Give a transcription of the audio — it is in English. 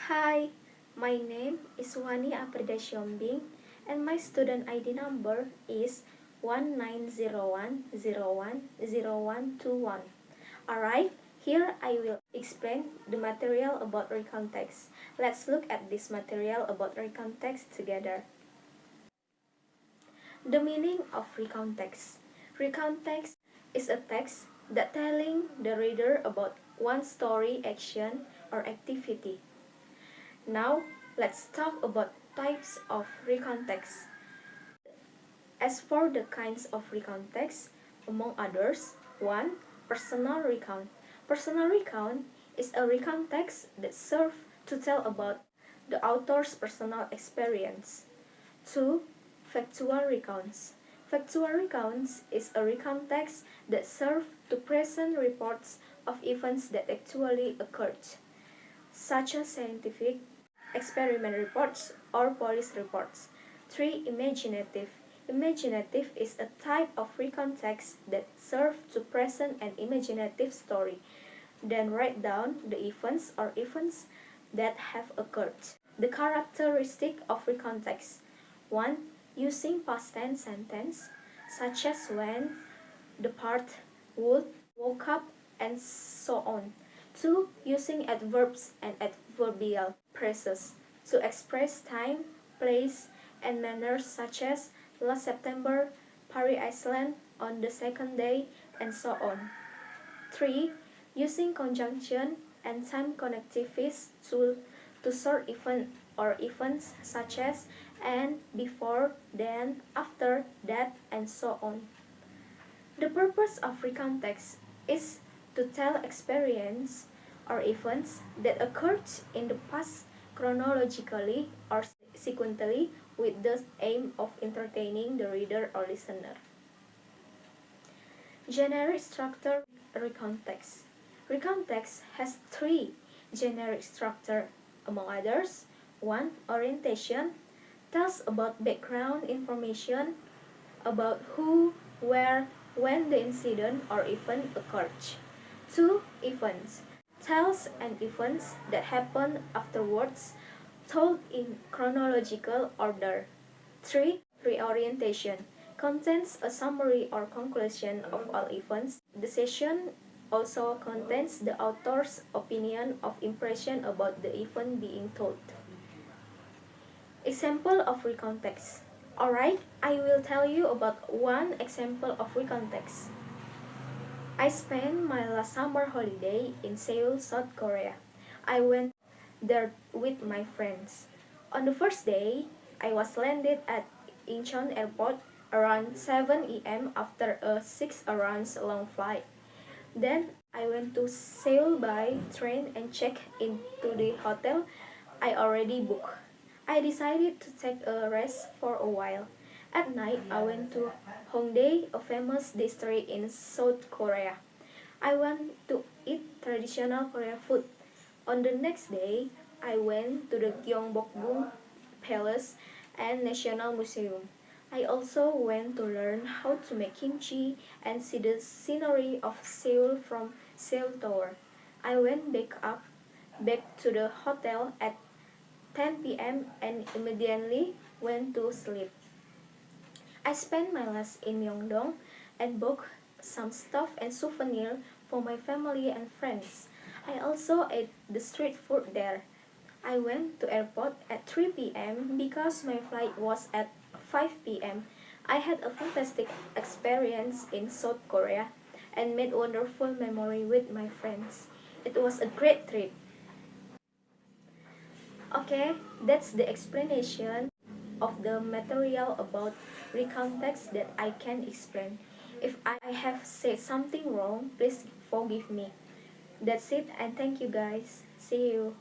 Hi, my name is Wani Apridasyombing and my student ID number is 1901010121. Alright, here I will explain the material about Recount Text. Let's look at this material about Recount Text together. The meaning of Recount Text. Recount Text is a text that telling the reader about one story, action, or activity. Now, let's talk about types of recount text. As for the kinds of recount text, among others, 1. Personal recount. Personal recount is a recount text that serves to tell about the author's personal experience. 2. Factual recounts. Factual recounts is a recount text that serves to present reports of events that actually occurred, such as scientific experiment reports or police reports. 3. Imaginative. Imaginative is a type of recount text that serves to present an imaginative story, then write down the events or events that have occurred. The characteristic of recount text. 1. Using past tense sentence, such as when, the part, would, woke up, and so on. 2. Using adverbs and adverbial phrases to express time, place, and manner, such as last September, Paris, Iceland, on the second day, and so on. 3. Using conjunction and time connectives to sort event or events such as and, before, then, after, that, and so on. The purpose of recount text is to tell experience or events that occurred in the past chronologically or sequentially with the aim of entertaining the reader or listener. Generic structure recount text. Recount text has 3 generic structure, among others. 1. Orientation tells about background information about who, where, when the incident or event occurred. 2. Events tells an events that happen afterwards, told in chronological order. 3. Reorientation contains a summary or conclusion of all events. The session also contains the author's opinion of impression about the event being told. Example of recount text. Alright, I will tell you about one example of recount text. I spent my last summer holiday in Seoul, South Korea. I went there with my friends. On the first day, I was landed at Incheon Airport around 7 a.m. after a 6 hours long flight. Then I went to Seoul by train and checked into the hotel I already booked. I decided to take a rest for a while. At night, I went to Hongdae, a famous district in South Korea. I went to eat traditional Korean food. On the next day, I went to the Gyeongbokgung Palace and National Museum. I also went to learn how to make kimchi and see the scenery of Seoul from Seoul Tower. I went back to the hotel at 10 p.m. and immediately went to sleep. I spent my last in Myeongdong and bought some stuff and souvenir for my family and friends. I also ate the street food there. I went to airport at 3 p.m. because my flight was at 5 p.m. I had a fantastic experience in South Korea and made wonderful memory with my friends. It was a great trip. Okay, that's the explanation of the material about recount text that I can explain. If I have said something wrong, please forgive me. That's it, and thank you guys. See you.